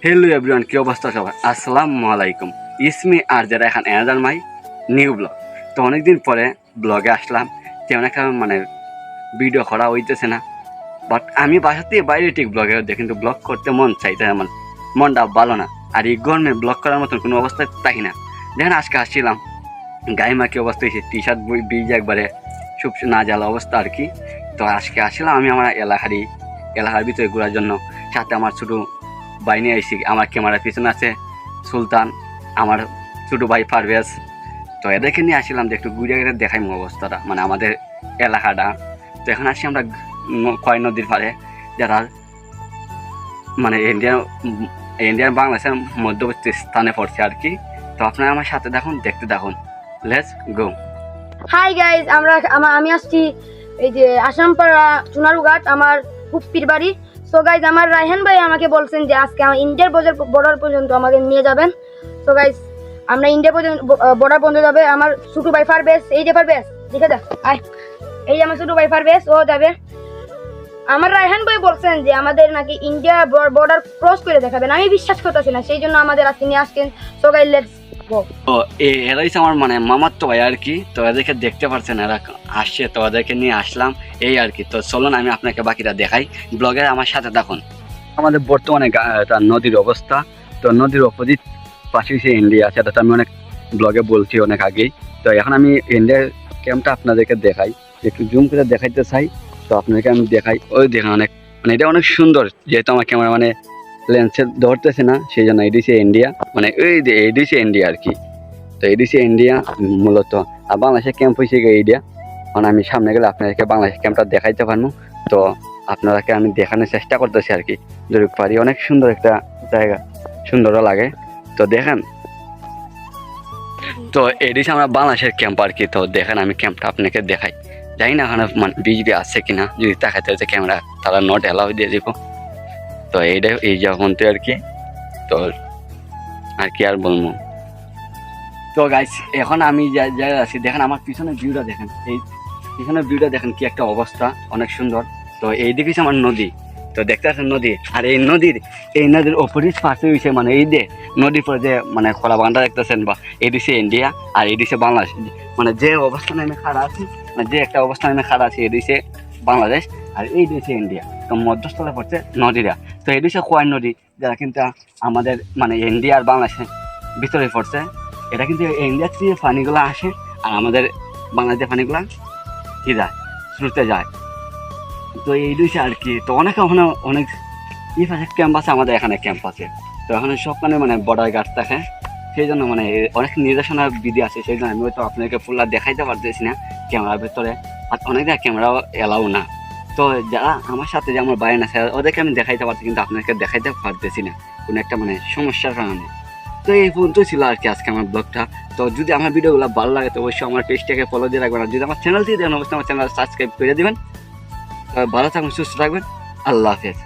Hello everyone, কি অবস্থা সবার? আসসালামু আলাইকুম। ইসমি আর যারা এখন অ্যানাদার মাই নিউ ব্লগ। তো অনেকদিন পরে ব্লগে আসলাম, তেমন একটা ভিডিও করা হইতেছে না। বাট আমি বাসা থেকে বাইরে ঠিক ব্লগে হচ্ছে, কিন্তু ব্লগ করতে মন চাইতে আমার মনটা ভালো না। আর এই গরমে ব্লগ করার মতন কোনো অবস্থায় থাকি না। দেখেন আজকে আসছিলাম, গায়ে মাখি অবস্থা হয়েছে, টি শার্ট ভিজে একবারে খুব না জ্বালা অবস্থা আর কি। তো আজকে আসছিলাম আমি আমার এলাকার ভিতরে ঘোরার জন্য। সাথে আমার ছোটো ভাই নিয়ে আইসি, আমার ক্যামেরার পিছনে আছে সুলতান, আমার ছোটো ভাই পারভেজ। তো এদেরকে নিয়ে আসছিলাম যে একটু ঘুরে ঘুরে দেখাই অবস্থাটা, মানে আমাদের এলাকাটা। তো এখন আসছি আমরা খয় নদীর পাড়ে, যারা মানে ইন্ডিয়ান বাংলাদেশের মধ্যবর্তী স্থানে পড়ছে আর কি। তো আপনারা আমার সাথে দেখতে দেখুন, লেটস গো। হাই গাইজ, আমি আসছি এই যে আসামপাড়া চুনারুঘাট, আমার ফুপ্পির বাড়ি। সো গাইজ, আমার রায়হান ভাই আমাকে বলছেন যে আজকে আমার ইন্ডিয়ার বর্ডার পর্যন্ত আমাকে নিয়ে যাবেন। সো গাইজ, আমরা ইন্ডিয়া পর্যন্ত বর্ডার পর্যন্ত যাবে। আমার ছোট ভাই ফারবেজ, এই যে ফারবেজ দেখে দেখ, আয়, এই যে আমার ছোট ভাই ফারবেজ, ও যাবে। আমার রায়হান ভাই বলছেন যে আমাদের নাকি ইন্ডিয়া বর্ডার ক্রস করে দেখাবেন। আমি বিশ্বাস করতেছি না, সেই জন্য আমাদের আজকে নিয়ে আসছেন। So guys, let's go. তো এরাই আমার মানে মামার তো ভাই আর কি। তো এদেরকে দেখতে পারছেন, এরা আসছে, তো এদেরকে নিয়ে আসলাম এই আর কি। তো চলুন আমি আপনাকে বাকিটা দেখাই, ব্লগের আমার সাথে দেখুন। আমাদের বর্তমানে নদীর অবস্থা, তো নদীর অপোজিট পাশে সে ইন্ডিয়া আছে, এটা তো আমি অনেক ব্লগে বলছি অনেক আগেই। তো এখন আমি ইন্ডিয়ার ক্যাম্পটা আপনাদেরকে দেখাই, একটু জুম করে দেখাইতে চাই। তো আপনাদেরকে আমি দেখাই, ওই দেখেন অনেক মানে এটা অনেক সুন্দর, যেহেতু আমার ক্যামেরা মানে লেন্সে ধরতেছে না, সেই জন্য এডিসি ইন্ডিয়া, মানে ওই যে এডিসি ইন্ডিয়া আর কি। তো এডিসি ইন্ডিয়া মূলত, আর বাংলাদেশের ক্যাম্প হয়েছে ইন্ডিয়া। মানে আমি সামনে গেলে আপনাদেরকে বাংলাদেশের ক্যাম্পটা দেখাইতে পারবো। তো আপনারাকে আমি দেখানোর চেষ্টা করতেছি আর কি, যদি পারি। অনেক সুন্দর একটা জায়গা, সুন্দরও লাগে। তো দেখেন, তো এডিসি আমরা বাংলাদেশের ক্যাম্প আর কি। তো দেখেন আমি ক্যাম্পটা আপনাকে দেখাই, জানি না এখানে মানে বিজলি আছে কিনা, যদি দেখাতে হচ্ছে ক্যামেরা তারা নট অ্যালাউ দিয়ে দিব। তো এইটাই এই যখন তো আর কি। তো আর কি আর বলবো। তো গাইস, এখন আমি যাই আছি, দেখেন আমার পিছনের ভিউটা দেখেন, এই পিছনের ভিউটা দেখেন কি একটা অবস্থা, অনেক সুন্দর। তো এইদিকে আমার নদী, তো দেখতে পাচ্ছেন নদী। আর এই নদীর অপোজিট পাশে হয়েছে মানে এই যে নদীর পরে যে মানে খোলা বাগানটা দেখতেছেন, বা এদিকে ইন্ডিয়া আর এদিকে বাংলাদেশ। মানে যে অবস্থানে আমি খাড়া আছি, মানে যে একটা অবস্থানে আমি খাড়া আছি, এদিকে বাংলাদেশ আর এই দেশে ইন্ডিয়া। তো মধ্যস্থলে পড়ছে নদীরা। তো এদিকে খোয়াই নদী, যারা কিন্তু আমাদের মানে ইন্ডিয়া আর বাংলাদেশের ভিতরে পড়ছে। এটা কিন্তু ইন্ডিয়ার থেকে পানিগুলো আসে, আর আমাদের বাংলাদেশের পানিগুলা কি যায়, স্রোতে যায়। তো এই দুইটা আর কি। তো ওখানে অনেক পাশে ক্যাম্প আছে, আমাদের এখানে ক্যাম্প আছে। তো এখানে সবখানে মানে বর্ডার গার্ড থাকে, সেই জন্য মানে অনেক নির্দেশনা বিধি আছে। সেই জন্য আমি হয়তো আপনাকে ফুল্লা দেখাইতে পারতেছি না ক্যামেরার ভিতরে, আর অনেক জায়গায় ক্যামেরাও এলাও না। তো যারা আমার সাথে যে আমার বাইরে আছে ওদেরকে আমি দেখাইতে পারছি, কিন্তু আপনাকে দেখাইতে পারতেছি না কোনো একটা মানে সমস্যার কারণে। তো এই পর্যন্তই ছিল আর কি আজকে আমার ব্লগটা। তো যদি আমার ভিডিওগুলো ভালো লাগে তো অবশ্যই আমার পেজটাকে ফলো দিয়ে রাখবেন, আর যদি আমার চ্যানেল দিয়ে দেন অবশ্যই আমার চ্যানেল সাবস্ক্রাইব করে দেবেন। ভালো থাকবেন, সুস্থ থাকবেন, আল্লাহ হাফেজ।